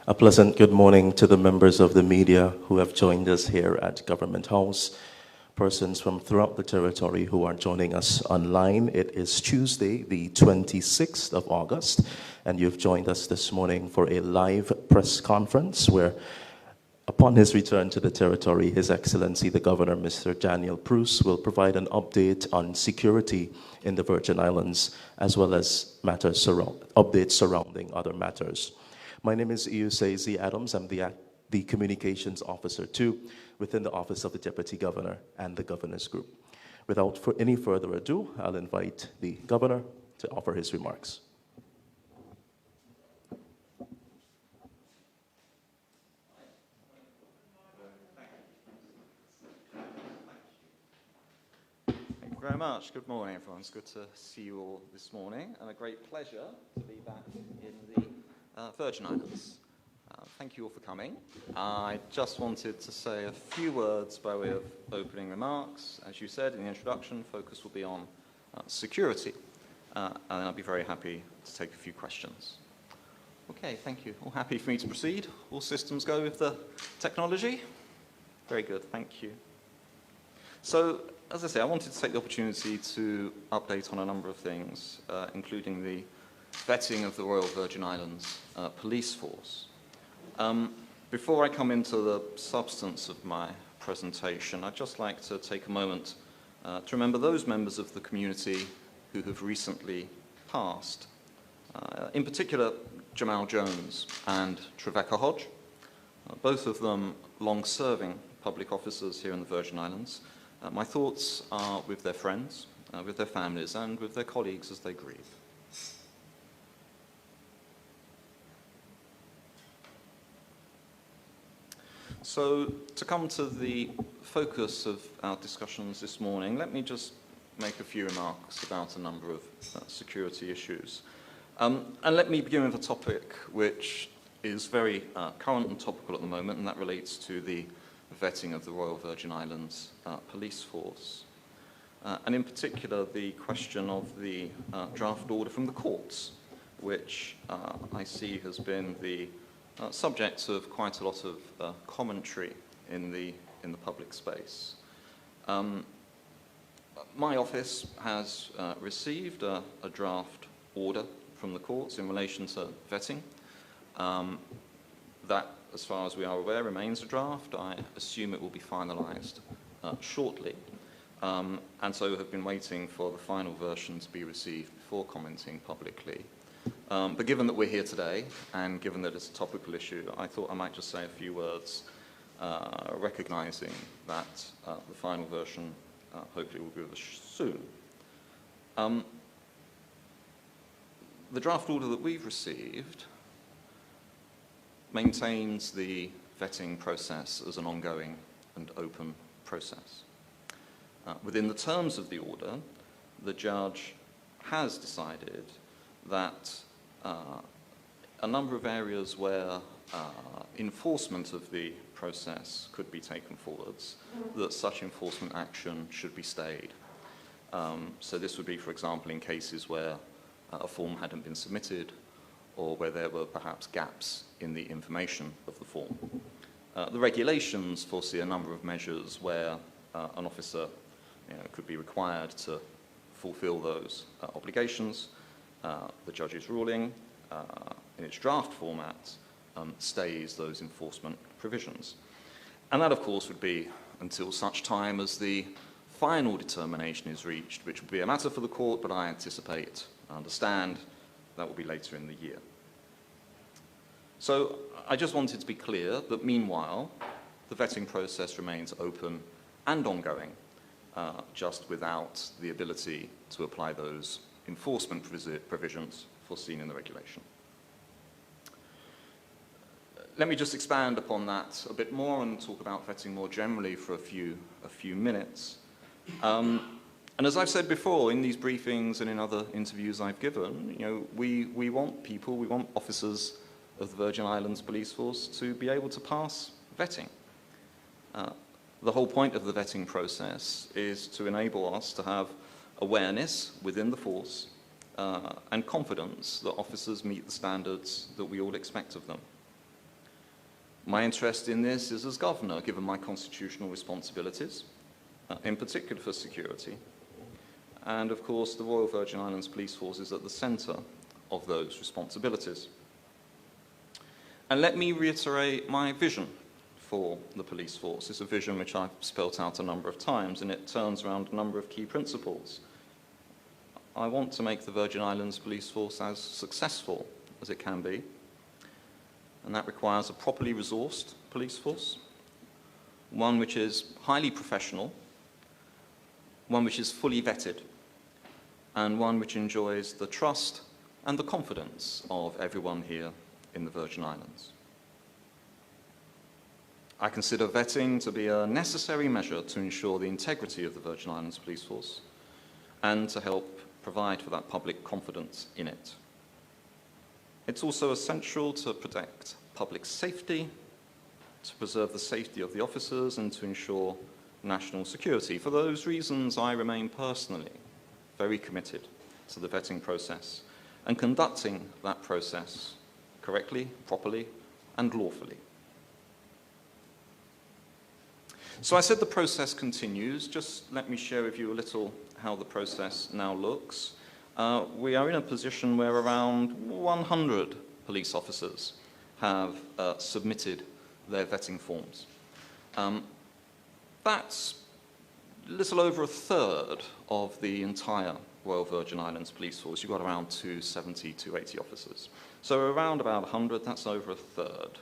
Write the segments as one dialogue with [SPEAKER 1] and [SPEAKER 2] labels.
[SPEAKER 1] A pleasant good morning to the members of the media who have joined us here at Government House, persons from throughout the territory who are joining us online. It is Tuesday, the 26th of August, and you've joined us this morning for a live press conference where, upon his return to the territory, His Excellency the Governor, Mr. Daniel Pruce, will provide an update on security in the Virgin Islands, as well as updates surrounding other matters. My name is Iusei Adams. I'm the Communications Officer, too, within the Office of the Deputy Governor and the Governor's Group. Without any further ado, I'll invite the Governor to offer his remarks.
[SPEAKER 2] Thank you very much. Good morning, everyone. It's good to see you all this morning, and a great pleasure to be back in the Virgin Islands. Thank you all for coming. I just wanted to say a few words by way of opening remarks. As you said in the introduction, focus will be on security, and I'll be very happy to take a few questions. Okay, thank you. All happy for me to proceed? All systems go with the technology? Very good, thank you. So, as I say, I wanted to take the opportunity to update on a number of things, including the vetting of the Royal Virgin Islands police force. Before I come into the substance of my presentation, I'd just like to take a moment to remember those members of the community who have recently passed. In particular, Jamal Jones and Trevecca Hodge, both of them long-serving public officers here in the Virgin Islands. My thoughts are with their friends, with their families, and with their colleagues as they grieve. So, to come to the focus of our discussions this morning, let me just make a few remarks about a number of security issues. And let me begin with a topic which is very current and topical at the moment, and that relates to the vetting of the Royal Virgin Islands police force. And in particular, the question of the draft order from the courts, which I see has been the subject of quite a lot of commentary in the public space. My office has received a draft order from the courts in relation to vetting. That, as far as we are aware, remains a draft. I assume it will be finalised shortly, and so have been waiting for the final version to be received before commenting publicly. But given that we're here today, and given that it's a topical issue, I thought I might just say a few words recognising that the final version hopefully will be with us soon. The draft order that we've received maintains the vetting process as an ongoing and open process. Within the terms of the order, the judge has decided that a number of areas where enforcement of the process could be taken forwards, that such enforcement action should be stayed. So this would be, for example, in cases where a form hadn't been submitted, or where there were perhaps gaps in the information of the form. The regulations foresee a number of measures where an officer could be required to fulfill those obligations. The judge's ruling, in its draft format, stays those enforcement provisions. And that, of course, would be until such time as the final determination is reached, which would be a matter for the court, but I anticipate, I understand, that will be later in the year. So I just wanted to be clear that meanwhile, the vetting process remains open and ongoing, just without the ability to apply those enforcement provisions foreseen in the regulation. Let me just expand upon that a bit more and talk about vetting more generally for a few minutes. And as I've said before in these briefings and in other interviews I've given, we want people, we want officers of the Virgin Islands Police Force to be able to pass vetting. The whole point of the vetting process is to enable us to have awareness within the force and confidence that officers meet the standards that we all expect of them. My interest in this is as governor, given my constitutional responsibilities, in particular for security. And of course, the Royal Virgin Islands Police Force is at the centre of those responsibilities. And let me reiterate my vision for the police force. It's a vision which I've spelt out a number of times, and it turns around a number of key principles. I want to make the Virgin Islands Police Force as successful as it can be, and that requires a properly resourced police force, one which is highly professional, one which is fully vetted, and one which enjoys the trust and the confidence of everyone here in the Virgin Islands. I consider vetting to be a necessary measure to ensure the integrity of the Virgin Islands Police Force and to help provide for that public confidence in it. It's also essential to protect public safety, to preserve the safety of the officers, and to ensure national security. For those reasons, I remain personally very committed to the vetting process and conducting that process correctly, properly, and lawfully. So I said the process continues. Just let me share with you a little how the process now looks. We are in a position where around 100 police officers have submitted their vetting forms. That's a little over a third of the entire Royal Virgin Islands Police Force. You've got around 270, 280 officers. So around about 100, that's over a third.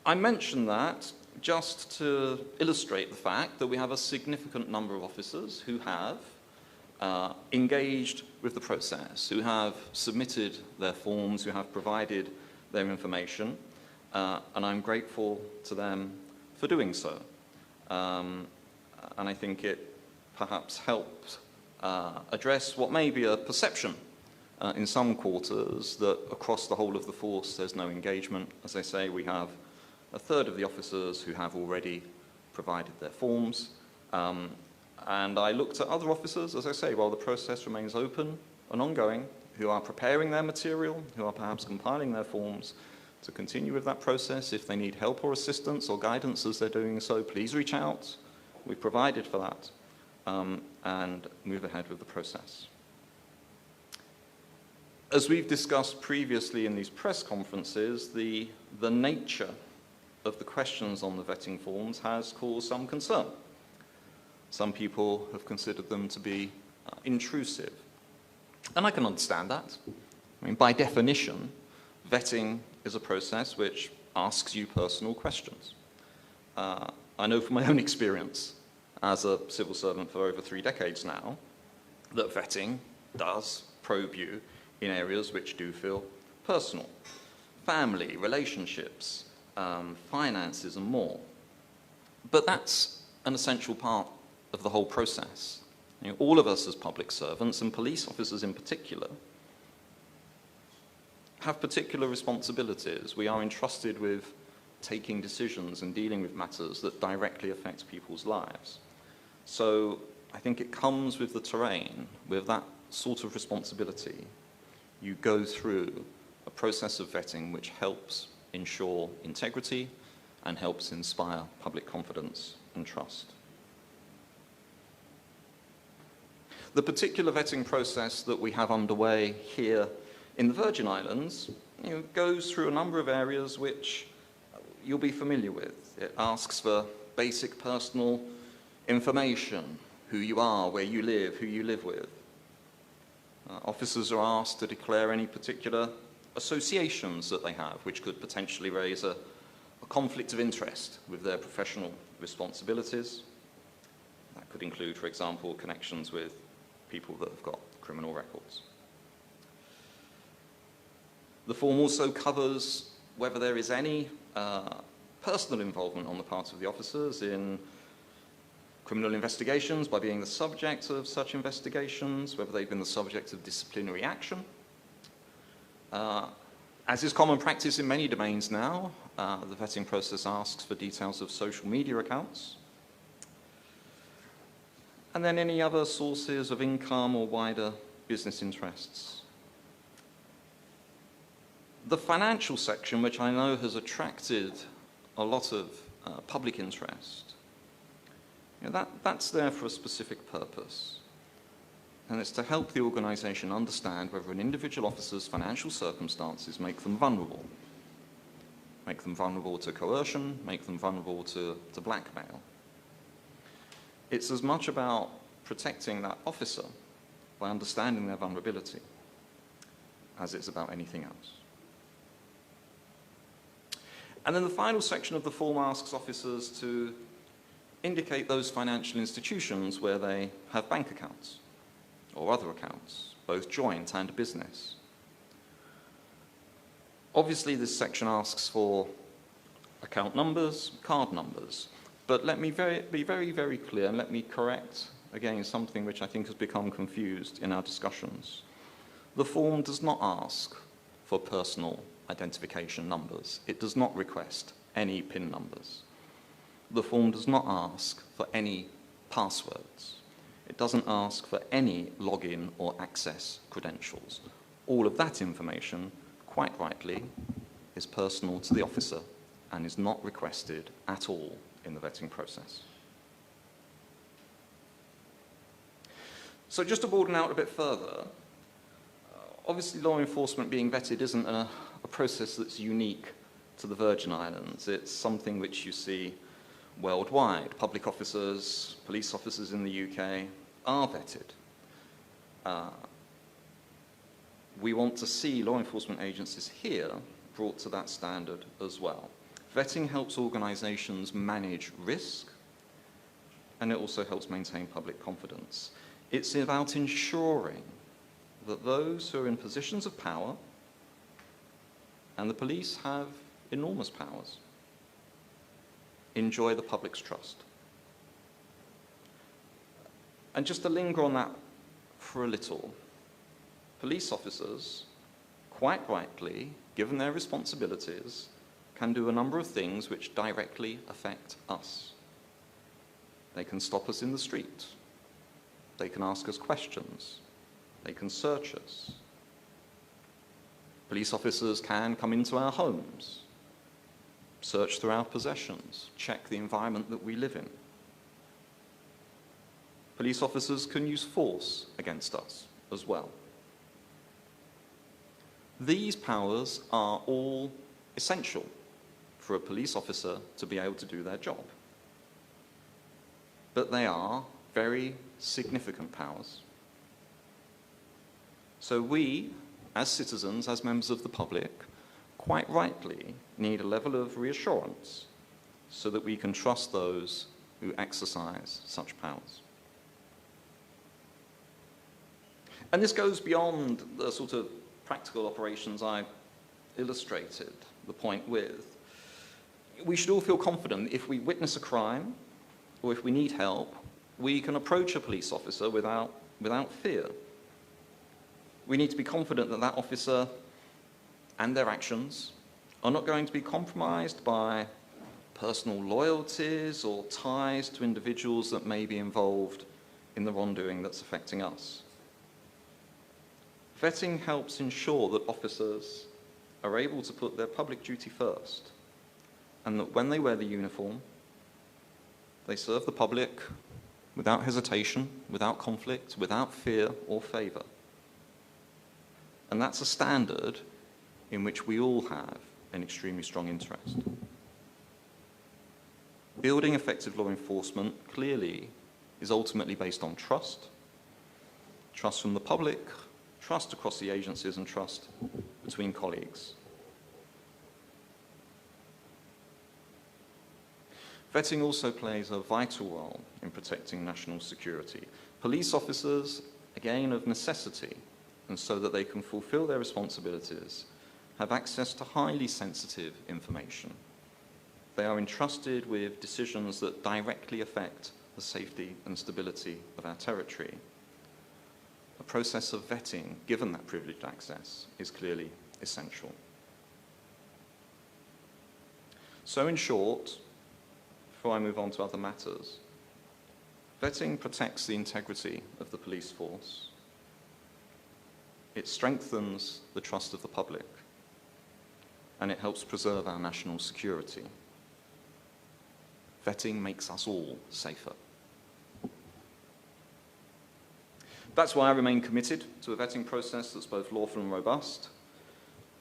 [SPEAKER 2] I mention that just to illustrate the fact that we have a significant number of officers who have engaged with the process, who have submitted their forms, who have provided their information, and I'm grateful to them for doing so. And I think it perhaps helped address what may be a perception in some quarters that across the whole of the force there's no engagement. As I say, we have a third of the officers who have already provided their forms. And I looked at other officers, as I say, while the process remains open and ongoing, who are preparing their material, who are perhaps compiling their forms, to continue with that process. If they need help or assistance or guidance as they're doing so, please reach out. We've provided for that, and move ahead with the process. As we've discussed previously in these press conferences, the nature of the questions on the vetting forms has caused some concern. Some people have considered them to be intrusive. And I can understand that. I mean, by definition, vetting is a process which asks you personal questions. I know from my own experience as a civil servant for over 3 decades now that vetting does probe you in areas which do feel personal. Family, relationships, finances, and more. But that's an essential part of the whole process. You know, all of us as public servants, and police officers in particular, have particular responsibilities. We are entrusted with taking decisions and dealing with matters that directly affect people's lives. So I think it comes with the terrain, with that sort of responsibility. You go through a process of vetting which helps ensure integrity and helps inspire public confidence and trust. The particular vetting process that we have underway here in the Virgin Islands, goes through a number of areas which you'll be familiar with. It asks for basic personal information, who you are, where you live, who you live with. Officers are asked to declare any particular associations that they have, which could potentially raise a conflict of interest with their professional responsibilities. That could include, for example, connections with people that have got criminal records. The form also covers whether there is any personal involvement on the part of the officers in criminal investigations by being the subject of such investigations, whether they've been the subject of disciplinary action. As is common practice in many domains now, the vetting process asks for details of social media accounts, and then any other sources of income or wider business interests. The financial section, which I know has attracted a lot of public interest, that's there for a specific purpose. And it's to help the organisation understand whether an individual officer's financial circumstances make them vulnerable. Make them vulnerable to coercion, make them vulnerable to blackmail. It's as much about protecting that officer by understanding their vulnerability as it's about anything else. And then the final section of the form asks officers to indicate those financial institutions where they have bank accounts or other accounts, both joint and business. Obviously, this section asks for account numbers, card numbers, but let me be very, very clear, and let me correct, again, something which I think has become confused in our discussions. The form does not ask for personal identification numbers. It does not request any PIN numbers. The form does not ask for any passwords. It doesn't ask for any login or access credentials. All of that information, quite rightly, is personal to the officer and is not requested at all in the vetting process. So just to broaden out a bit further, obviously law enforcement being vetted isn't a process that's unique to the Virgin Islands. It's something which you see worldwide. Public officers, police officers in the UK are vetted. We want to see law enforcement agencies here brought to that standard as well. Vetting helps organisations manage risk, and it also helps maintain public confidence. It's about ensuring that those who are in positions of power, and the police have enormous powers, enjoy the public's trust. And just to linger on that for a little, police officers, quite rightly, given their responsibilities, can do a number of things which directly affect us. They can stop us in the street. They can ask us questions. They can search us. Police officers can come into our homes, search through our possessions, check the environment that we live in. Police officers can use force against us as well. These powers are all essential for a police officer to be able to do their job. But they are very significant powers. So we, as citizens, as members of the public, quite rightly need a level of reassurance so that we can trust those who exercise such powers. And this goes beyond the sort of practical operations I've illustrated the point with. We should all feel confident if we witness a crime or if we need help, we can approach a police officer without fear. We need to be confident that that officer and their actions are not going to be compromised by personal loyalties or ties to individuals that may be involved in the wrongdoing that's affecting us. Vetting helps ensure that officers are able to put their public duty first, and that when they wear the uniform, they serve the public without hesitation, without conflict, without fear or favour. And that's a standard in which we all have an extremely strong interest. Building effective law enforcement clearly is ultimately based on trust, trust from the public, trust across the agencies, and trust between colleagues. Vetting also plays a vital role in protecting national security. Police officers, again of necessity, and so that they can fulfill their responsibilities, have access to highly sensitive information. They are entrusted with decisions that directly affect the safety and stability of our territory. A process of vetting, given that privileged access, is clearly essential. So in short, before I move on to other matters, vetting protects the integrity of the police force. It strengthens the trust of the public, and it helps preserve our national security. Vetting makes us all safer. That's why I remain committed to a vetting process that's both lawful and robust.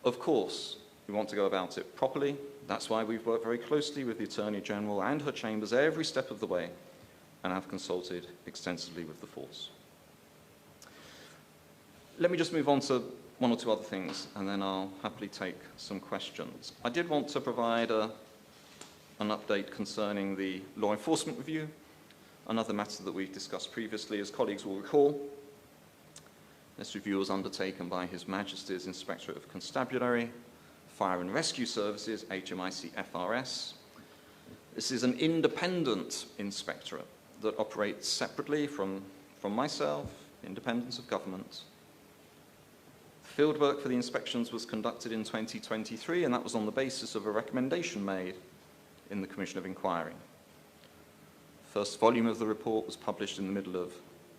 [SPEAKER 2] Of course, we want to go about it properly. That's why we've worked very closely with the Attorney General and her chambers every step of the way and have consulted extensively with the force. Let me just move on to one or two other things, and then I'll happily take some questions. I did want to provide an update concerning the law enforcement review, another matter that we've discussed previously. As colleagues will recall, this review was undertaken by His Majesty's Inspectorate of Constabulary, Fire and Rescue Services, HMIC FRS. This is an independent inspectorate that operates separately from myself, independence of government. Fieldwork for the inspections was conducted in 2023, and that was on the basis of a recommendation made in the Commission of Inquiry. The first volume of the report was published in the middle of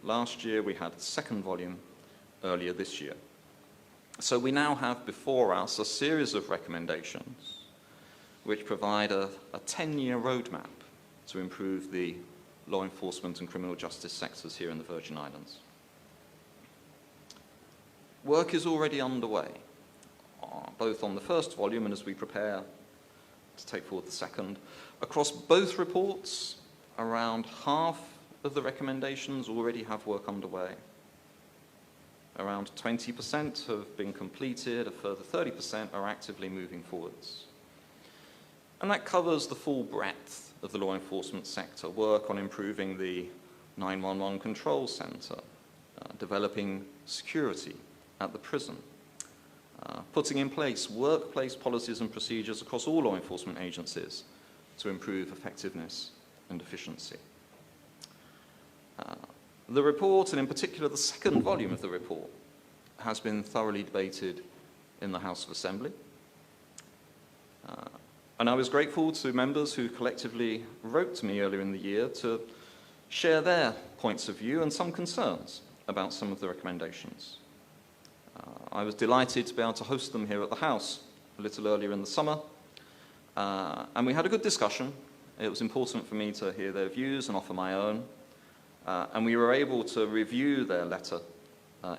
[SPEAKER 2] last year. We had the second volume earlier this year. So we now have before us a series of recommendations which provide a 10-year roadmap to improve the law enforcement and criminal justice sectors here in the Virgin Islands. Work is already underway, both on the first volume and as we prepare to take forward the second. Across both reports, around half of the recommendations already have work underway. Around 20% have been completed, a further 30% are actively moving forwards. And that covers the full breadth of the law enforcement sector, work on improving the 911 control centre, developing security at the prison, putting in place workplace policies and procedures across all law enforcement agencies to improve effectiveness and efficiency. The report, and in particular the second volume of the report, has been thoroughly debated in the House of Assembly. And I was grateful to members who collectively wrote to me earlier in the year to share their points of view and some concerns about some of the recommendations. I was delighted to be able to host them here at the House a little earlier in the summer, and we had a good discussion. It was important for me to hear their views and offer my own. And we were able to review their letter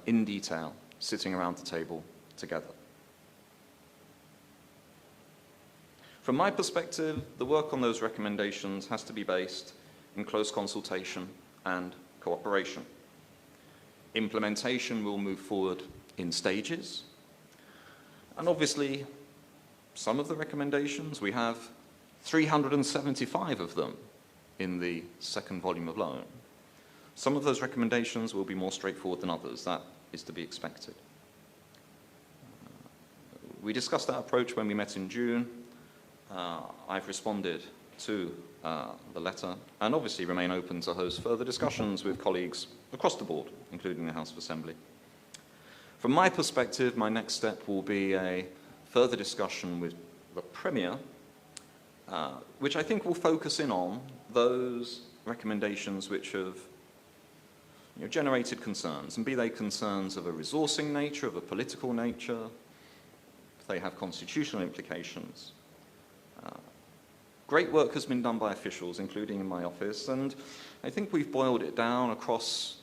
[SPEAKER 2] in detail, sitting around the table together. From my perspective, the work on those recommendations has to be based in close consultation and cooperation. Implementation will move forward in stages. And obviously, some of the recommendations, we have 375 of them in the second volume alone. Some of those recommendations will be more straightforward than others. That is to be expected. We discussed that approach when we met in June. I've responded to the letter and obviously remain open to host further discussions with colleagues across the board, including the House of Assembly. From my perspective, my next step will be a further discussion with the Premier, which I think will focus in on those recommendations which have generated concerns, and be they concerns of a resourcing nature, of a political nature, if they have constitutional implications. Great work has been done by officials, including in my office, and I think we've boiled it down across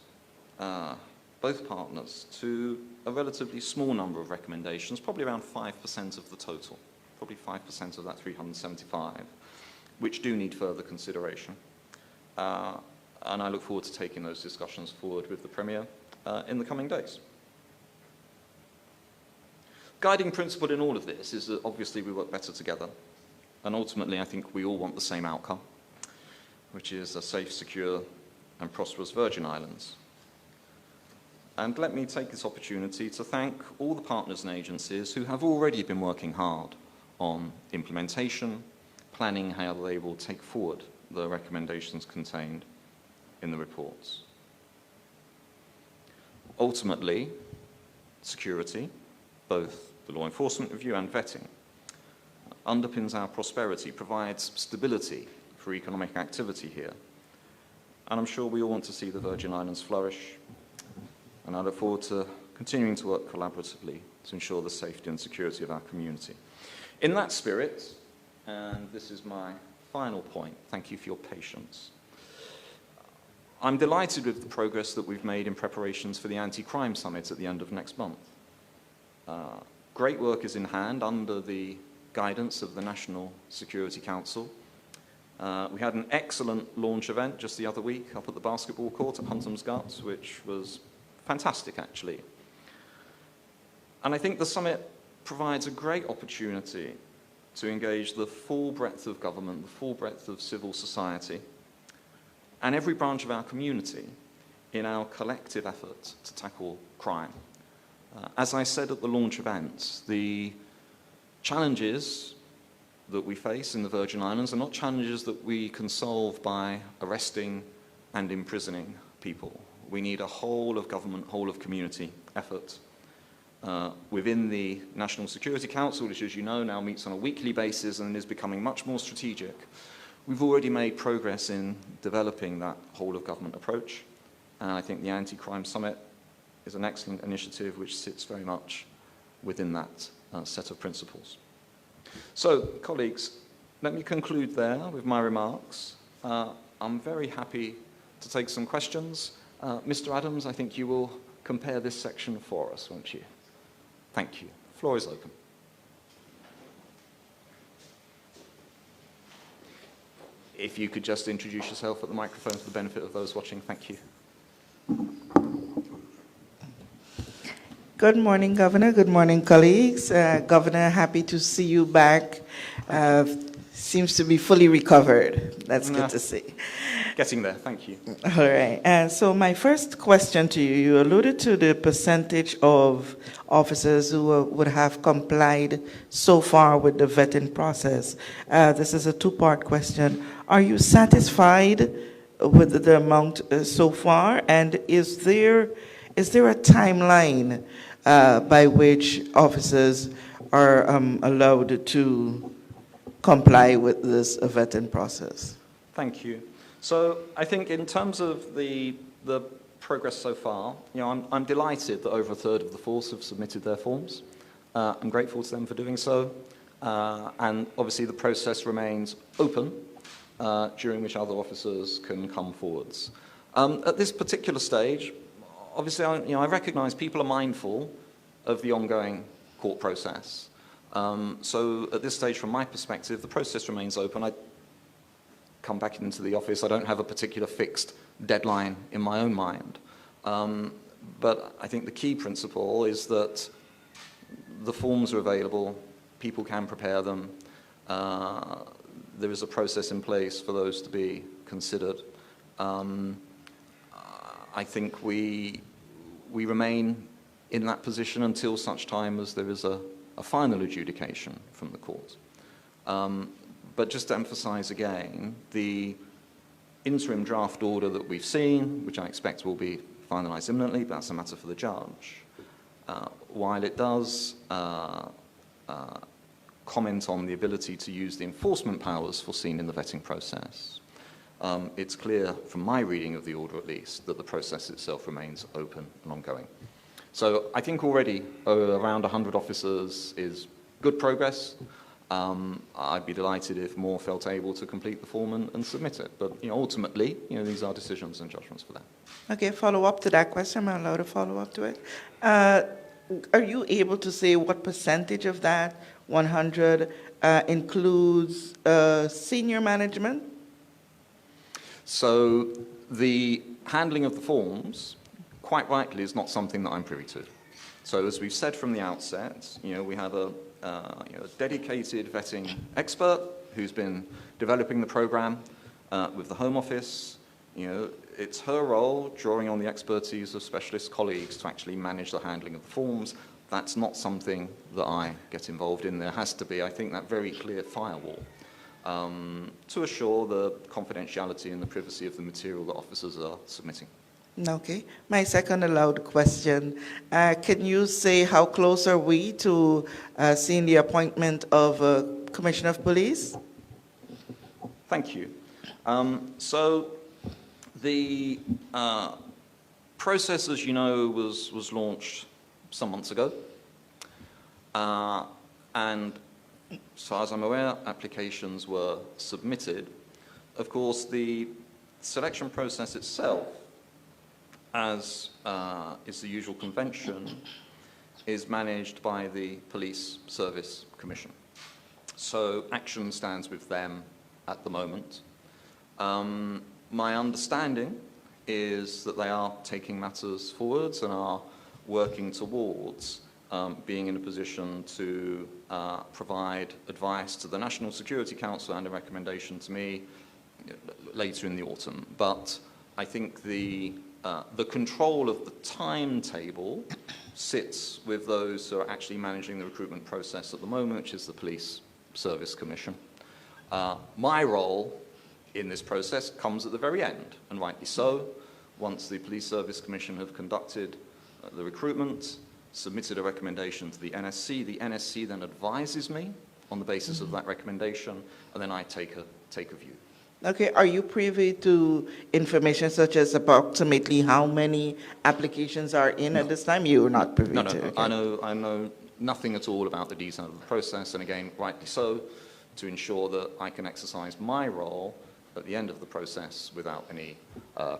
[SPEAKER 2] both partners to a relatively small number of recommendations, probably around 5% of the total, probably 5% of that 375, which do need further consideration. And I look forward to taking those discussions forward with the Premier in the coming days. Guiding principle in all of this is that obviously we work better together. And ultimately, I think we all want the same outcome, which is a safe, secure, and prosperous Virgin Islands. And let me take this opportunity to thank all the partners and agencies who have already been working hard on implementation, planning how they will take forward the recommendations contained in the reports. Ultimately, security, both the law enforcement review and vetting, underpins our prosperity, provides stability for economic activity here. And I'm sure we all want to see the Virgin Islands flourish, and I look forward to continuing to work collaboratively to ensure the safety and security of our community. In that spirit, and this is my final point, thank you for your patience. I'm delighted with the progress that we've made in preparations for the anti-crime summit at the end of next month. Great work is in hand under the guidance of the National Security Council. We had an excellent launch event just the other week up at the basketball court at Huntham's Guts, which was fantastic, actually. And I think the summit provides a great opportunity to engage the full breadth of government, the full breadth of civil society, and every branch of our community in our collective effort to tackle crime. As I said at the launch event, the challenges that we face in the Virgin Islands are not challenges that we can solve by arresting and imprisoning people. We need a whole of government, whole of community effort. Within the National Security Council, which, as you know, now meets on a weekly basis and is becoming much more strategic, we've already made progress in developing that whole of government approach. And I think the Anti-Crime Summit is an excellent initiative which sits very much within that set of principles. So, colleagues, let me conclude there with my remarks. I'm very happy to take some questions. Mr. Adams, I think you will compare this section for us, won't you? Thank you. The floor is open. If you could just introduce yourself at the microphone for the benefit of those watching. Thank you.
[SPEAKER 3] Good morning, Governor. Good morning, colleagues. Governor, happy to see you back. Seems to be fully recovered. That's good to see.
[SPEAKER 2] Getting there. Thank you.
[SPEAKER 3] All right. So my first question to you, you alluded to the percentage of officers who would have complied so far with the vetting process. This is a two-part question. Are you satisfied with the amount so far? And is there a timeline by which officers are allowed to comply with this vetting process?
[SPEAKER 2] Thank you. So I think in terms of the progress so far, I'm delighted that over a third of the force have submitted their forms. I'm grateful to them for doing so. And obviously the process remains open, during which other officers can come forwards. At this particular stage, obviously, I recognise people are mindful of the ongoing court process. So at this stage, from my perspective, the process remains open. I come back into the office. I don't have a particular fixed deadline in my own mind. But I think the key principle is that the forms are available, people can prepare them, there is a process in place for those to be considered. I think we remain in that position until such time as there is a final adjudication from the court. But just to emphasize again, the interim draft order that we've seen, which I expect will be finalized imminently, but that's a matter for the judge, while it does comment on the ability to use the enforcement powers foreseen in the vetting process, it's clear from my reading of the order at least that the process itself remains open and ongoing. So I think already around 100 officers is good progress. I'd be delighted if more felt able to complete the form and submit it. But ultimately, these are decisions and judgments for them.
[SPEAKER 3] Okay, follow up to that question. Am I allowed to follow up to it? Are you able to say what percentage of that 100 includes senior management?
[SPEAKER 2] So the handling of the forms, quite rightly, is not something that I'm privy to. So as we've said from the outset, we have a dedicated vetting expert who's been developing the program with the Home Office. It's her role, drawing on the expertise of specialist colleagues, to actually manage the handling of the forms. That's not something that I get involved in. There has to be, I think, that very clear firewall to assure the confidentiality and the privacy of the material that officers are submitting.
[SPEAKER 3] Okay. My second allowed question, can you say how close are we to seeing the appointment of a Commissioner of Police?
[SPEAKER 2] Thank you. So the process, as you know, was launched some months ago. And As far as I'm aware, applications were submitted. Of course, the selection process itself, as is the usual convention, is managed by the Police Service Commission. So action stands with them at the moment. My understanding is that they are taking matters forwards and are working towards being in a position to provide advice to the National Security Council and a recommendation to me later in the autumn. But I think the control of the timetable sits with those who are actually managing the recruitment process at the moment, which is the Police Service Commission. My role in this process comes at the very end, and rightly so. Once the Police Service Commission have conducted the recruitment, submitted a recommendation to the NSC then advises me on the basis of that recommendation, and then I take a view.
[SPEAKER 3] Okay, are you privy to information such as approximately how many applications are in at this time? You are not privy
[SPEAKER 2] No,
[SPEAKER 3] to? Okay.
[SPEAKER 2] I know nothing at all about the detail of the process, and again, rightly so, to ensure that I can exercise my role at the end of the process without any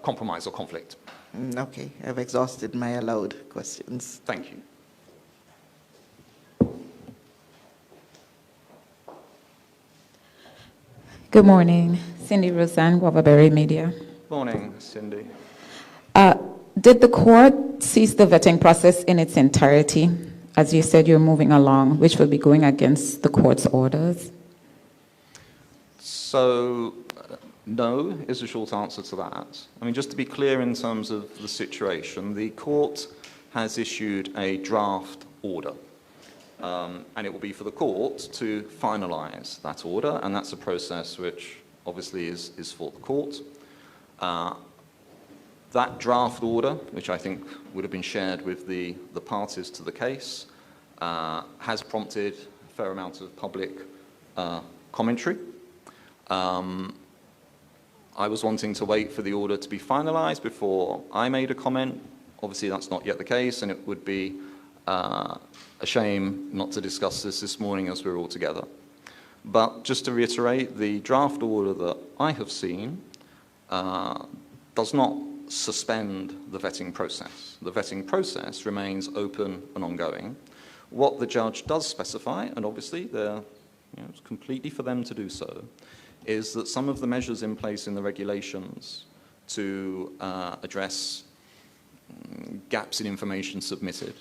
[SPEAKER 2] compromise or conflict.
[SPEAKER 3] Okay, I've exhausted my allowed questions.
[SPEAKER 2] Thank you.
[SPEAKER 4] Good morning. Cindy Roseanne, Waverbury Media.
[SPEAKER 2] Morning, Cindy.
[SPEAKER 4] Did the court cease the vetting process in its entirety? As you said, you're moving along, which will be going against the court's orders.
[SPEAKER 2] So, no is the short answer to that. I mean, just to be clear in terms of the situation, the court has issued a draft order. And it will be for the court to finalise that order, and that's a process which obviously is for the court. That draft order, which I think would have been shared with the parties to the case, has prompted a fair amount of public commentary. I was wanting to wait for the order to be finalised before I made a comment. Obviously, that's not yet the case, and it would be a shame not to discuss this morning as we're all together. But just to reiterate, the draft order that I have seen does not suspend the vetting process. The vetting process remains open and ongoing. What the judge does specify, and obviously it's completely for them to do so, is that some of the measures in place in the regulations to address gaps in information submitted,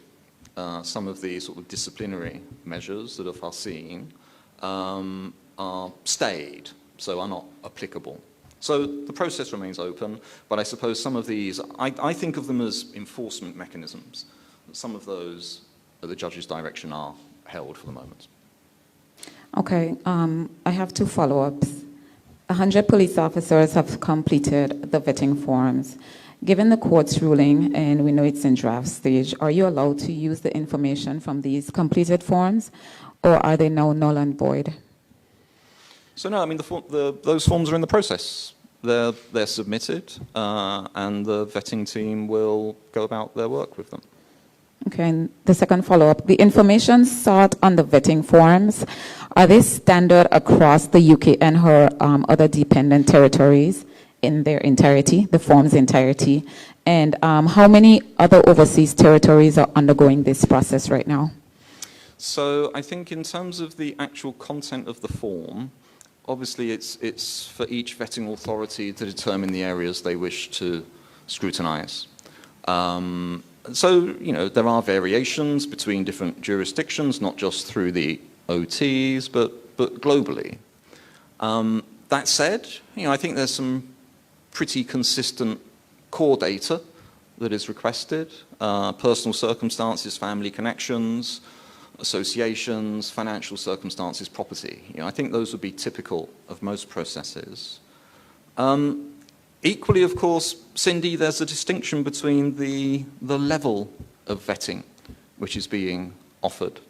[SPEAKER 2] some of the sort of disciplinary measures that are foreseen are stayed, so are not applicable. So the process remains open, but I suppose some of these, I think of them as enforcement mechanisms. Some of those, at the judge's direction, are held for the moment.
[SPEAKER 4] Okay, I have two follow-ups. 100 police officers have completed the vetting forms. Given the court's ruling, and we know it's in draft stage, are you allowed to use the information from these completed forms, or are they now null and void?
[SPEAKER 2] So no, I mean, those forms are in the process. They're submitted, and the vetting team will go about their work with them.
[SPEAKER 4] Okay, and the second follow-up, the information sought on the vetting forms, are they standard across the UK and her other dependent territories in their entirety, the form's entirety? And how many other overseas territories are undergoing this process right now?
[SPEAKER 2] So I think in terms of the actual content of the form, obviously it's for each vetting authority to determine the areas they wish to scrutinise. So, there are variations between different jurisdictions, not just through the OTs, but globally. That said, I think there's some pretty consistent core data that is requested, personal circumstances, family connections, associations, financial circumstances, property. I think those would be typical of most processes. Equally, of course, Cindy, there's a distinction between the level of vetting which is being offered.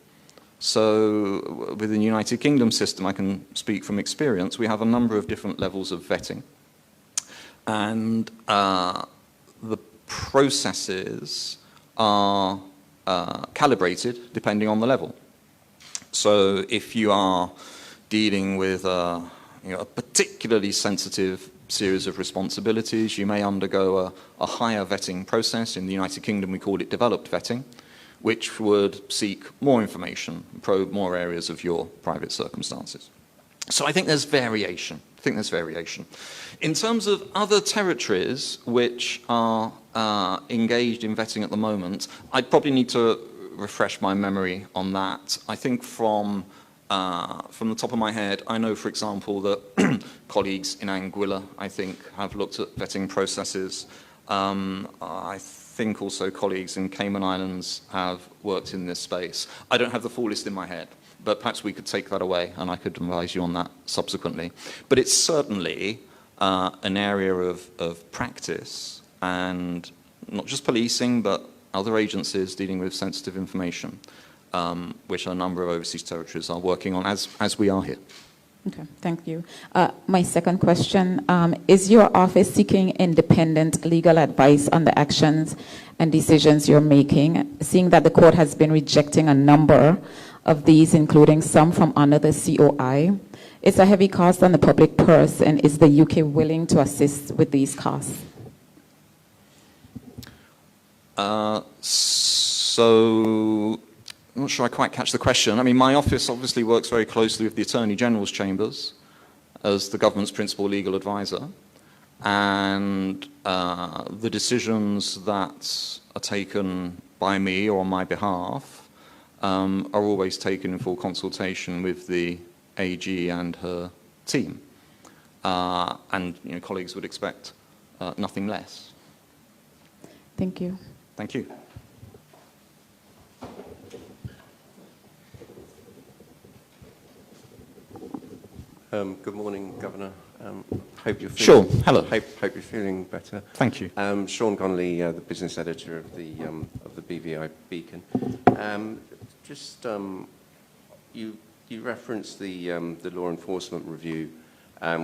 [SPEAKER 2] So within the United Kingdom system, I can speak from experience, we have a number of different levels of vetting. And the processes are calibrated depending on the level. So if you are dealing with a particularly sensitive series of responsibilities, you may undergo a higher vetting process. In the United Kingdom, we call it developed vetting, which would seek more information, probe more areas of your private circumstances. So I think there's variation. In terms of other territories which are engaged in vetting at the moment, I'd probably need to refresh my memory on that. I think from the top of my head, I know, for example, that colleagues in Anguilla, I think, have looked at vetting processes. I think also colleagues in Cayman Islands have worked in this space. I don't have the full list in my head, but perhaps we could take that away and I could advise you on that subsequently. But it's certainly an area of practice, and not just policing, but other agencies dealing with sensitive information, which a number of overseas territories are working on, as we are here.
[SPEAKER 4] Okay, thank you. My second question, is your office seeking independent legal advice on the actions and decisions you're making, seeing that the court has been rejecting a number of these, including some from under the COI? It's a heavy cost on the public purse, and is the UK willing to assist with these costs?
[SPEAKER 2] So, I'm not sure I quite catch the question. I mean, my office obviously works very closely with the Attorney General's chambers as the government's principal legal advisor, and the decisions that are taken by me or on my behalf are always taken in full consultation with the AG and her team. And colleagues would expect nothing less.
[SPEAKER 4] Thank you.
[SPEAKER 2] Thank you.
[SPEAKER 5] Good morning, Governor. Hope you're
[SPEAKER 2] Sure.
[SPEAKER 5] feeling,
[SPEAKER 2] Hello.
[SPEAKER 5] Hope you're feeling better.
[SPEAKER 2] Thank you.
[SPEAKER 5] Sean Connolly, the business editor of the BVI Beacon. You referenced the law enforcement review,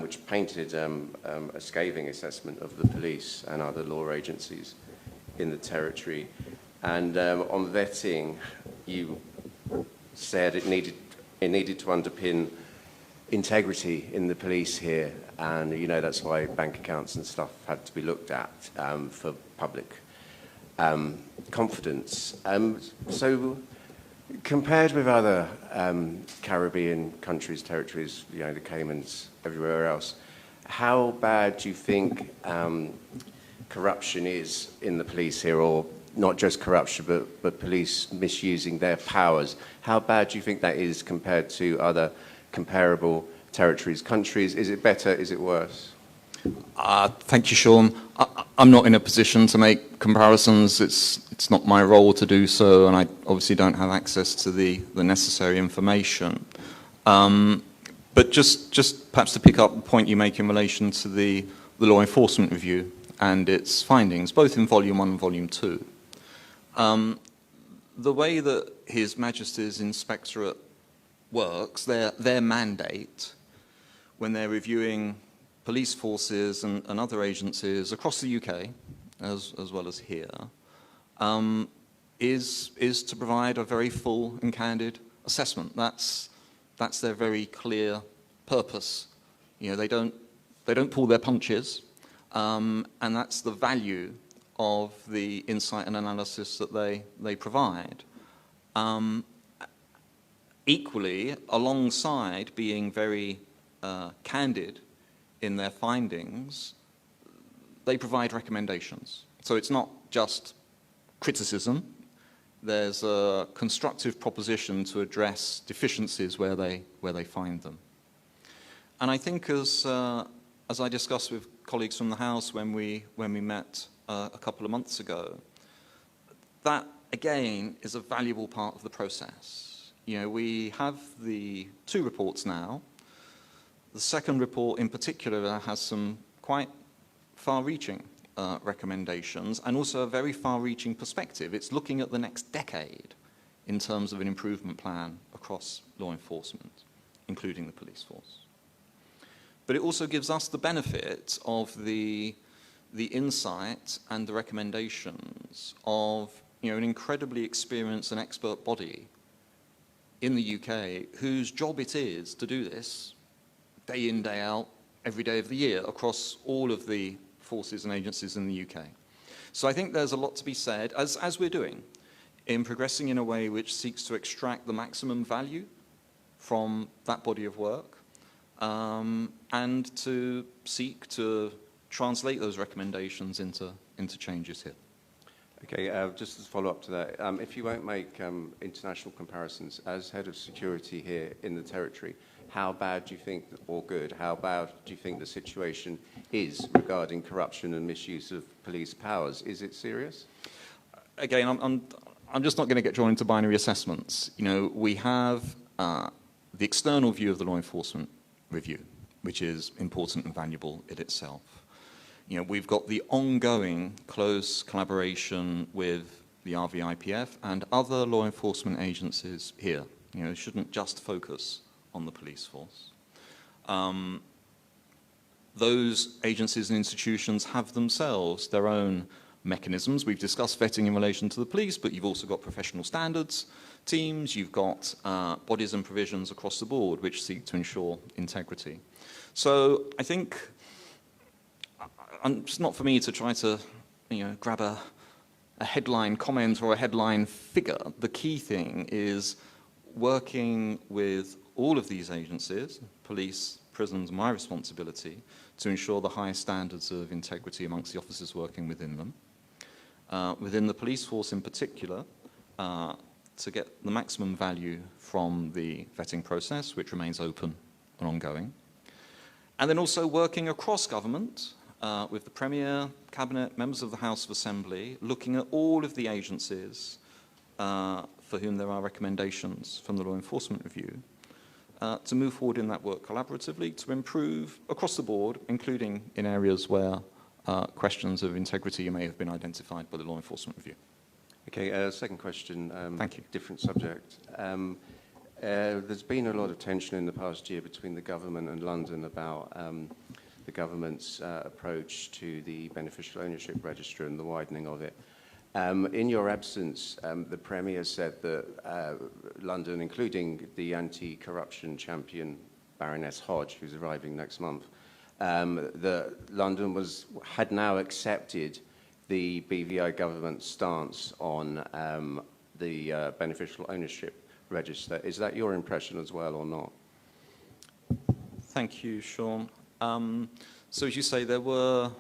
[SPEAKER 5] which painted a scathing assessment of the police and other law agencies in the territory. And on vetting, you said it needed to underpin integrity in the police here, and that's why bank accounts and stuff had to be looked at for public confidence. So compared with other Caribbean countries, territories, the Caymans, everywhere else, how bad do you think corruption is in the police here, or not just corruption, but police misusing their powers? How bad do you think that is compared to other comparable territories, countries? Is it better? Is it worse?
[SPEAKER 2] Thank you, Sean. I'm not in a position to make comparisons. It's not my role to do so, and I obviously don't have access to the necessary information. But just perhaps to pick up the point you make in relation to the law enforcement review and its findings, both in Volume 1 and Volume 2. The way that His Majesty's Inspectorate works, their mandate, when they're reviewing police forces and other agencies across the UK, as well as here, is to provide a very full and candid assessment. That's their very clear purpose. They don't pull their punches, and that's the value of the insight and analysis that they provide. Equally, alongside being very candid in their findings, they provide recommendations. So it's not just criticism. There's a constructive proposition to address deficiencies where they find them. And I think, as I discussed with colleagues from the House when we met a couple of months ago, that again is a valuable part of the process. We have the 2 reports now. The second report in particular has some quite far-reaching recommendations, and also a very far-reaching perspective. It's looking at the next decade in terms of an improvement plan across law enforcement, including the police force. But it also gives us the benefit of the insight and the recommendations of an incredibly experienced and expert body in the UK whose job it is to do this day in, day out, every day of the year across all of the forces and agencies in the UK. So I think there's a lot to be said, as we're doing, in progressing in a way which seeks to extract the maximum value from that body of work, and to seek to translate those recommendations into changes here.
[SPEAKER 5] Okay, just as a follow-up to that, if you won't make international comparisons, as head of security here in the territory, how bad do you think, or good, how bad do you think the situation is regarding corruption and misuse of police powers? Is it serious?
[SPEAKER 2] Again, I'm just not going to get drawn into binary assessments. You know, we have the external view of the law enforcement review, which is important and valuable in itself. You know, we've got the ongoing close collaboration with the RVIPF and other law enforcement agencies here. You know, it shouldn't just focus on the police force. Those agencies and institutions have themselves their own mechanisms. We've discussed vetting in relation to the police, but you've also got professional standards teams, you've got bodies and provisions across the board which seek to ensure integrity. So I think it's not for me to try to, you know, grab a headline comment or a headline figure. The key thing is working with all of these agencies, police, prisons, my responsibility, to ensure the highest standards of integrity amongst the officers working within them. Within the police force in particular, to get the maximum value from the vetting process, which remains open and ongoing. And then also working across government, with the Premier, Cabinet, members of the House of Assembly, looking at all of the agencies for whom there are recommendations from the Law Enforcement Review, to move forward in that work collaboratively, to improve across the board, including in areas where questions of integrity may have been identified by the Law Enforcement Review.
[SPEAKER 5] Okay, second question.
[SPEAKER 2] Thank you.
[SPEAKER 5] Different subject. There's been a lot of tension in the past year between the government and London about the government's approach to the beneficial ownership register and the widening of it. In your absence, the Premier said that London, including the anti-corruption champion Baroness Hodge, who's arriving next month, that London had now accepted the BVI government's stance on the beneficial ownership register. Is that your impression as well or not?
[SPEAKER 2] Thank you, Sean. So as you say, there were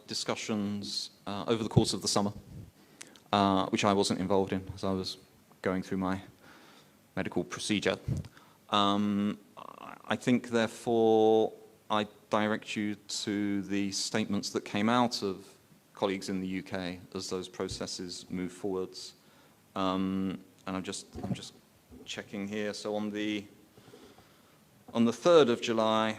[SPEAKER 2] discussions over the course of the summer, which I wasn't involved in as I was going through my medical procedure. I think, therefore, I direct you to the statements that came out of colleagues in the UK as those processes move forwards. And I'm just checking here. So on the 3rd of July,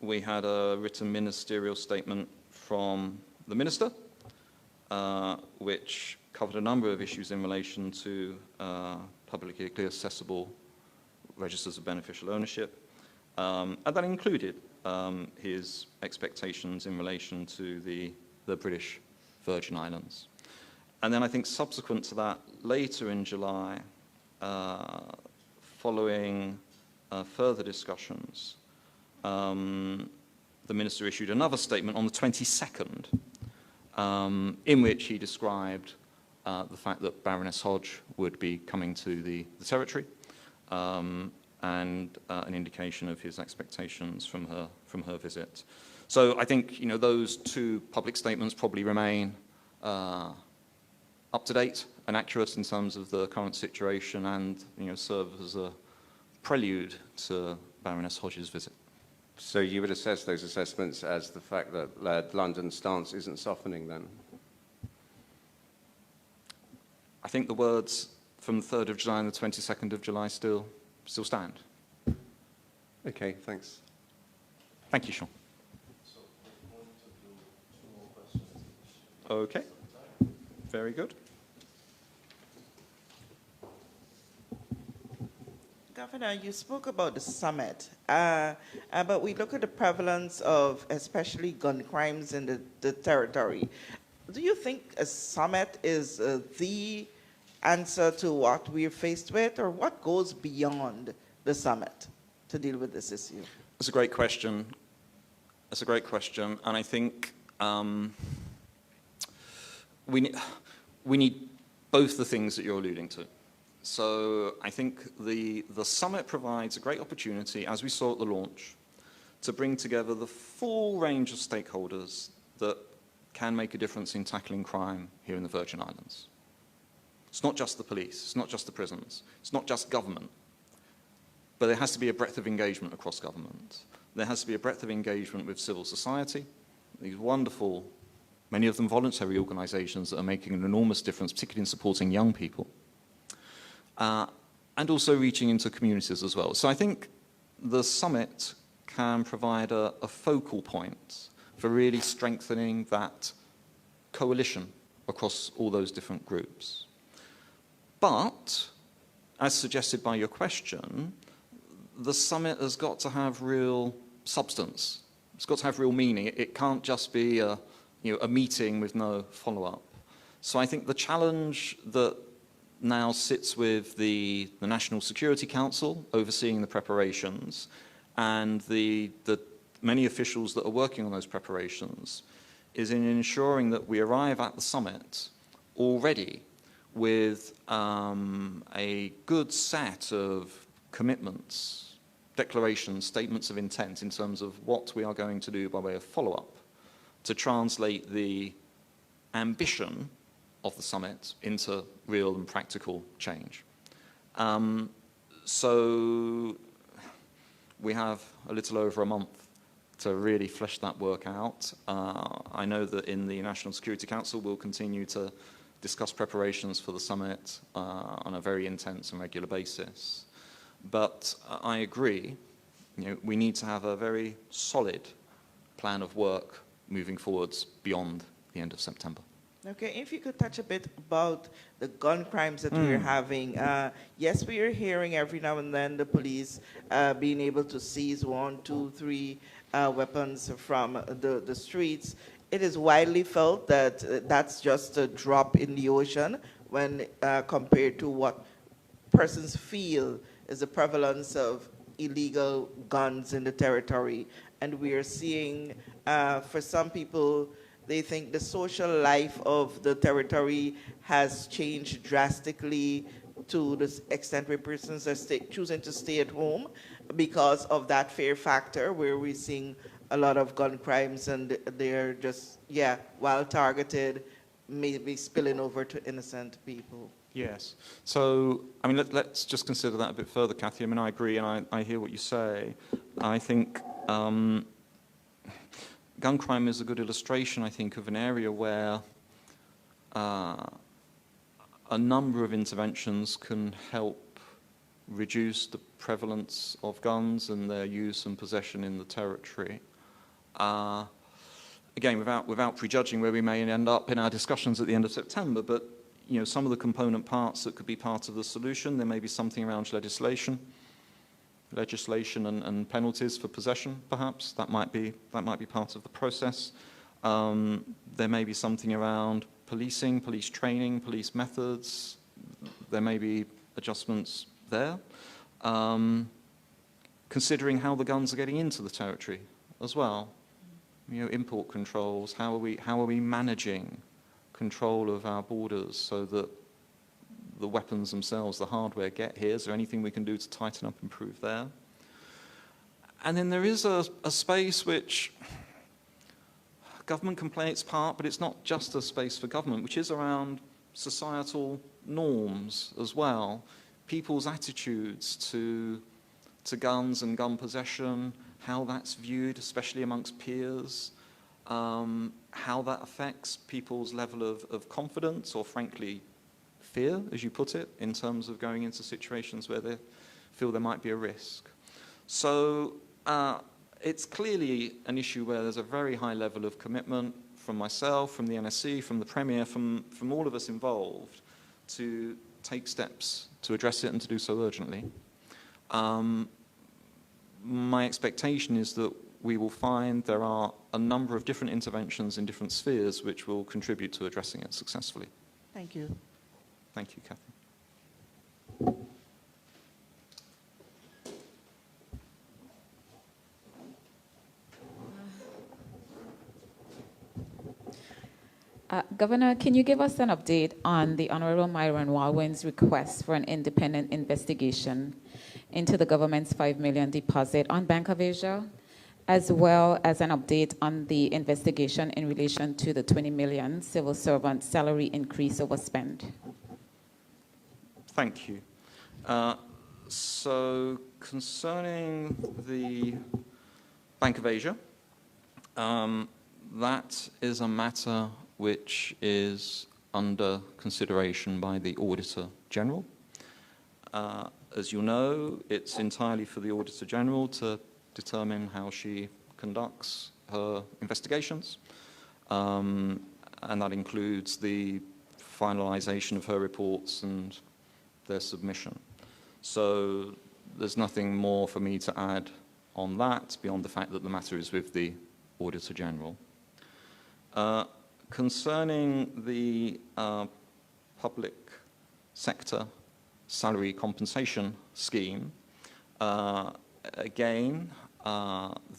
[SPEAKER 2] we had a written ministerial statement from the Minister, which covered a number of issues in relation to publicly accessible registers of beneficial ownership. And that included his expectations in relation to the British Virgin Islands. And then I think subsequent to that, later in July, following further discussions, the Minister issued another statement on the 22nd, in which he described the fact that Baroness Hodge would be coming to the territory, and an indication of his expectations from her visit. So I think, you know, those two public statements probably remain up to date and accurate in terms of the current situation, and, you know, serve as a prelude to Baroness Hodge's visit.
[SPEAKER 5] So you would assess those assessments as the fact that London's stance isn't softening then?
[SPEAKER 2] I think the words from the 3rd of July and the 22nd of July still stand.
[SPEAKER 5] Okay, thanks.
[SPEAKER 2] Thank you, Sean. Okay, very good.
[SPEAKER 3] Governor, you spoke about the summit, but we look at the prevalence of especially gun crimes in the territory. Do you think a summit is the answer to what we're faced with, or what goes beyond the summit to deal with this issue?
[SPEAKER 2] That's a great question. And I think we need both the things that you're alluding to. So I think the summit provides a great opportunity, as we saw at the launch, to bring together the full range of stakeholders that can make a difference in tackling crime here in the Virgin Islands. It's not just the police, it's not just the prisons, it's not just government, but there has to be a breadth of engagement across government. There has to be a breadth of engagement with civil society, these wonderful, many of them voluntary organizations that are making an enormous difference, particularly in supporting young people, and also reaching into communities as well. So I think the summit can provide a focal point for really strengthening that coalition across all those different groups. But, as suggested by your question, the summit has got to have real substance. It's got to have real meaning. It can't just be a meeting with no follow-up. So I think the challenge that now sits with the National Security Council overseeing the preparations and the many officials that are working on those preparations is in ensuring that we arrive at the summit already with a good set of commitments, declarations, statements of intent in terms of what we are going to do by way of follow-up to translate the ambition of the summit into real and practical change. So we have a little over a month to really flesh that work out. I know that in the National Security Council we'll continue to discuss preparations for the summit on a very intense and regular basis. But I agree, we need to have a very solid plan of work moving forwards beyond the end of September.
[SPEAKER 3] Okay, if you could touch a bit about the gun crimes that we're having. Yes, we are hearing every now and then the police being able to seize 1, 2, 3 weapons from the streets. It is widely felt that that's just a drop in the ocean when compared to what persons feel is the prevalence of illegal guns in the territory. And we are seeing, for some people, they think the social life of the territory has changed drastically to the extent where persons are choosing to stay at home because of that fear factor, where we're seeing a lot of gun crimes and they're just, while targeted, maybe spilling over to innocent people.
[SPEAKER 2] Yes. So, let's just consider that a bit further, Kathy. I agree, and I hear what you say. I think gun crime is a good illustration, I think, of an area where a number of interventions can help reduce the prevalence of guns and their use and possession in the territory. Again, without prejudging where we may end up in our discussions at the end of September, but some of the component parts that could be part of the solution, there may be something around legislation and penalties for possession, perhaps. That might be part of the process. There may be something around policing, police training, police methods. There may be adjustments there. Considering how the guns are getting into the territory as well. Import controls, how are we managing control of our borders so that the weapons themselves, the hardware, get here? Is there anything we can do to tighten up, improve there? And then there is a space which government can play its part, but it's not just a space for government, which is around societal norms as well. People's attitudes to guns and gun possession, how that's viewed, especially amongst peers, how that affects people's level of confidence or, frankly, fear, as you put it, in terms of going into situations where they feel there might be a risk. So it's clearly an issue where there's a very high level of commitment from myself, from the NSC, from the Premier, from all of us involved to take steps to address it and to do so urgently. My expectation is that we will find there are a number of different interventions in different spheres which will contribute to addressing it successfully.
[SPEAKER 3] Thank you.
[SPEAKER 2] Thank you, Kathy.
[SPEAKER 4] Governor, can you give us an update on the Honorable Myron Walwyn's request for an independent investigation into the government's $5 million deposit on Bank of Asia, as well as an update on the investigation in relation to the $20 million civil servant salary increase overspend?
[SPEAKER 2] Thank you. So concerning the Bank of Asia, that is a matter which is under consideration by the Auditor General. As you know, it's entirely for the Auditor General to determine how she conducts her investigations, and that includes the finalization of her reports and their submission. So there's nothing more for me to add on that beyond the fact that the matter is with the Auditor General. Concerning the public sector salary compensation scheme, again,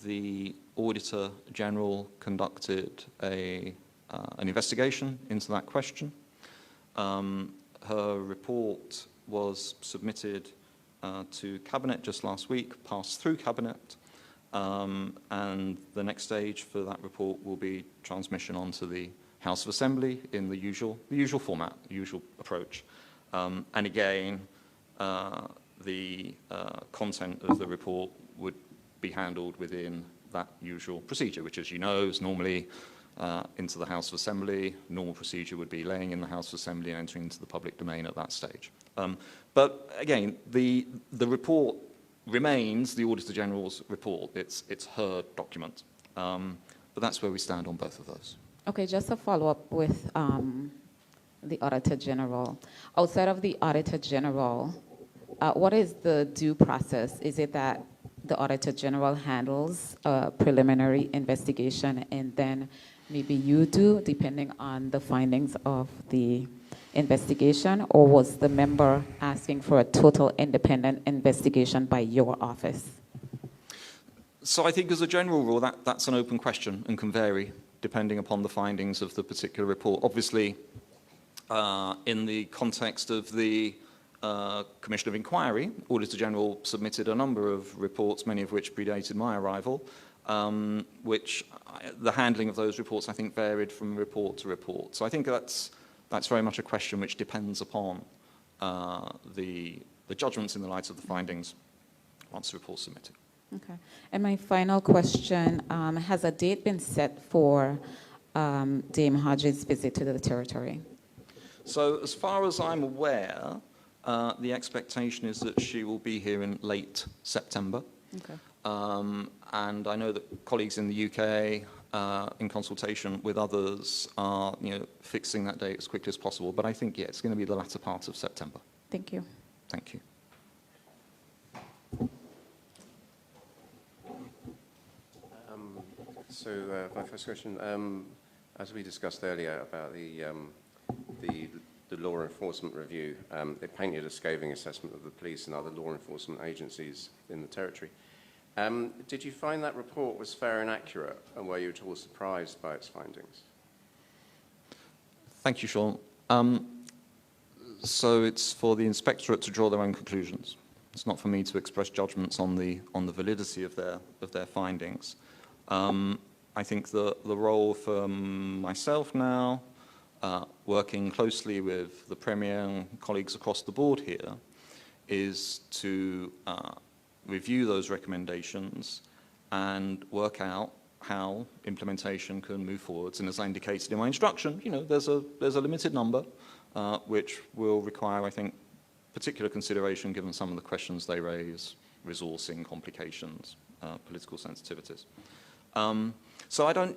[SPEAKER 2] the Auditor General conducted an investigation into that question. Her report was submitted to Cabinet just last week, passed through Cabinet, and the next stage for that report will be transmission onto the House of Assembly in the usual format, the usual approach. And again, the content of the report would be handled within that usual procedure, which, as you know, is normally into the House of Assembly. Normal procedure would be laying in the House of Assembly and entering into the public domain at that stage. But again, the report remains the Auditor General's report. It's her document. But that's where we stand on both of those.
[SPEAKER 4] Okay, just a follow-up with the Auditor General. Outside of the Auditor General, what is the due process? Is it that the Auditor General handles a preliminary investigation and then maybe you do, depending on the findings of the investigation, or was the member asking for a total independent investigation by your office?
[SPEAKER 2] So I think as a general rule, that's an open question and can vary depending upon the findings of the particular report. Obviously, in the context of the Commission of Inquiry, Auditor General submitted a number of reports, many of which predated my arrival, the handling of those reports, I think, varied from report to report. So I think that's very much a question which depends upon the judgments in the light of the findings once the report's submitted.
[SPEAKER 4] Okay. And my final question, has a date been set for Dame Hodges' visit to the territory?
[SPEAKER 2] So as far as I'm aware, the expectation is that she will be here in late September.
[SPEAKER 4] Okay.
[SPEAKER 2] And I know that colleagues in the UK, in consultation with others, are fixing that date as quickly as possible. But I think, yeah, it's going to be the latter part of September.
[SPEAKER 4] Thank you.
[SPEAKER 2] Thank you.
[SPEAKER 5] So my first question, as we discussed earlier about the law enforcement review, they painted a scathing assessment of the police and other law enforcement agencies in the territory. Did you find that report was fair and accurate, and were you at all surprised by its findings?
[SPEAKER 2] Thank you, Sean. So it's for the inspectorate to draw their own conclusions. It's not for me to express judgments on the validity of their findings. I think the role for myself now, working closely with the Premier and colleagues across the board here, is to review those recommendations and work out how implementation can move forwards. And as I indicated in my instruction, there's a limited number which will require, I think, particular consideration given some of the questions they raise, resourcing, complications, political sensitivities. So I don't,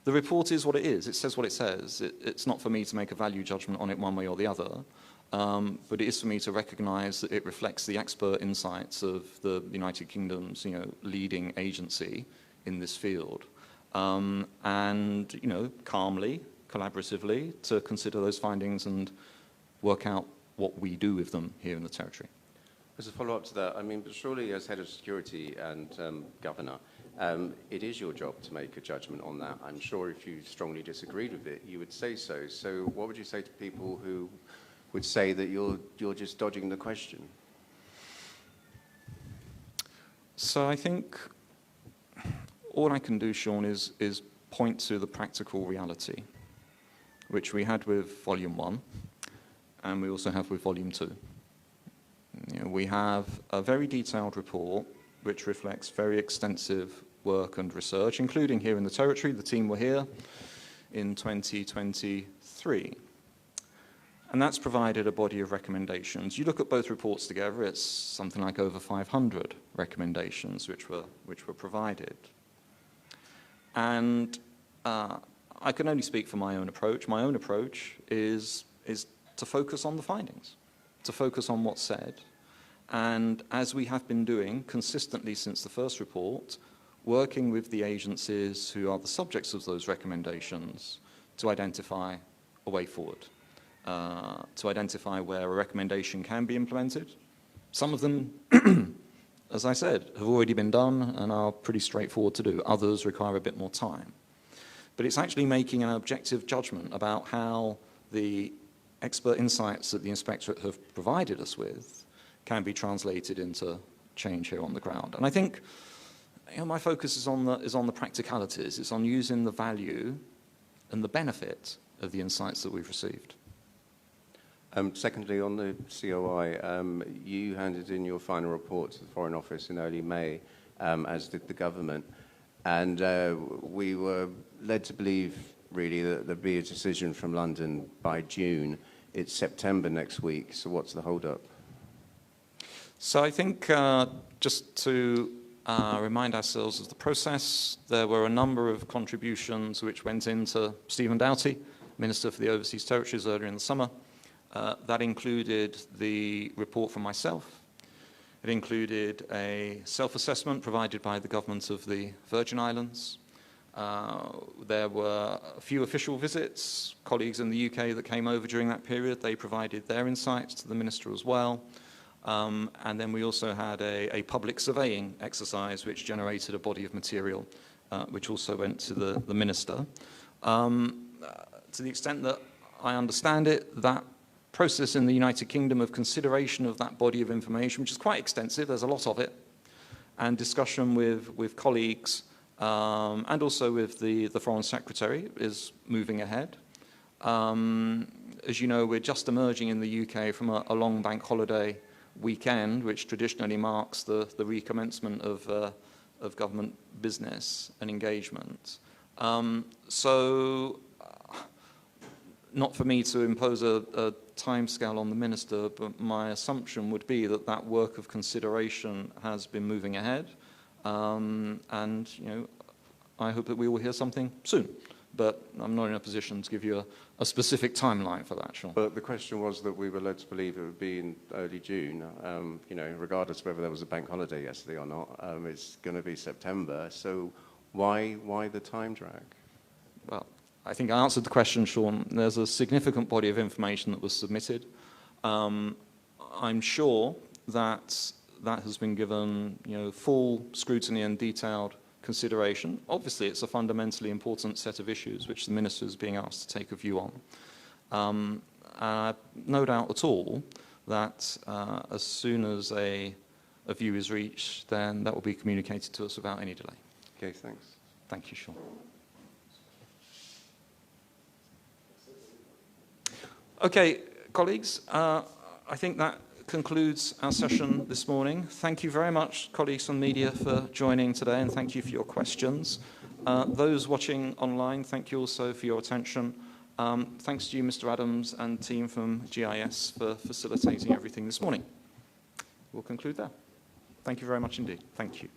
[SPEAKER 2] the report is what it is. It says what it says. It's not for me to make a value judgment on it one way or the other, but it is for me to recognise that it reflects the expert insights of the United Kingdom's, leading agency in this field, and calmly, collaboratively, to consider those findings and work out what we do with them here in the territory.
[SPEAKER 5] As a follow-up to that, I mean, but surely as head of security and governor, it is your job to make a judgment on that. I'm sure if you strongly disagreed with it, you would say so. So what would you say to people who would say that you're just dodging the question?
[SPEAKER 2] So I think all I can do, Sean, is point to the practical reality, which we had with Volume 1, and we also have with Volume 2. You know, we have a very detailed report which reflects very extensive work and research, including here in the territory. The team were here in 2023. And that's provided a body of recommendations. You look at both reports together, it's something like over 500 recommendations which were provided. And I can only speak for my own approach. My own approach is to focus on the findings, to focus on what's said. And as we have been doing consistently since the first report, working with the agencies who are the subjects of those recommendations to identify a way forward, to identify where a recommendation can be implemented. Some of them, as I said, have already been done and are pretty straightforward to do. Others require a bit more time. But it's actually making an objective judgment about how the expert insights that the inspectorate have provided us with can be translated into change here on the ground. And I think my focus is on the practicalities. It's on using the value and the benefit of the insights that we've received.
[SPEAKER 5] Secondly, on the COI, you handed in your final report to the Foreign Office in early May, as did the government. And we were led to believe, really, that there'd be a decision from London by June. It's September next week, so what's the hold-up?
[SPEAKER 2] So I think just to remind ourselves of the process, there were a number of contributions which went into Stephen Doughty, Minister for the Overseas Territories, earlier in the summer. That included the report from myself. It included a self-assessment provided by the government of the Virgin Islands. There were a few official visits, colleagues in the UK that came over during that period. They provided their insights to the Minister as well. And then we also had a public surveying exercise which generated a body of material which also went to the Minister. To the extent that I understand it, that process in the United Kingdom of consideration of that body of information, which is quite extensive, there's a lot of it, and discussion with colleagues and also with the Foreign Secretary is moving ahead. As you know, we're just emerging in the UK from a long bank holiday weekend, which traditionally marks the recommencement of government business and engagement. So not for me to impose a timescale on the Minister, but my assumption would be that that work of consideration has been moving ahead. And, I hope that we will hear something soon. But I'm not in a position to give you a specific timeline for that, Sean.
[SPEAKER 5] But the question was that we were led to believe it would be in early June, regardless of whether there was a bank holiday yesterday or not. It's going to be September. So why the time drag?
[SPEAKER 2] Well, I think I answered the question, Sean. There's a significant body of information that was submitted. I'm sure that has been given, full scrutiny and detailed consideration. Obviously, it's a fundamentally important set of issues which the Minister is being asked to take a view on. No doubt at all that as soon as a view is reached, then that will be communicated to us without any delay.
[SPEAKER 5] Okay, thanks.
[SPEAKER 2] Thank you, Sean. Okay, colleagues, I think that concludes our session this morning. Thank you very much, colleagues from the media, for joining today, and thank you for your questions. Those watching online, thank you also for your attention. Thanks to you, Mr. Adams, and team from GIS for facilitating everything this morning. We'll conclude there. Thank you very much indeed. Thank you.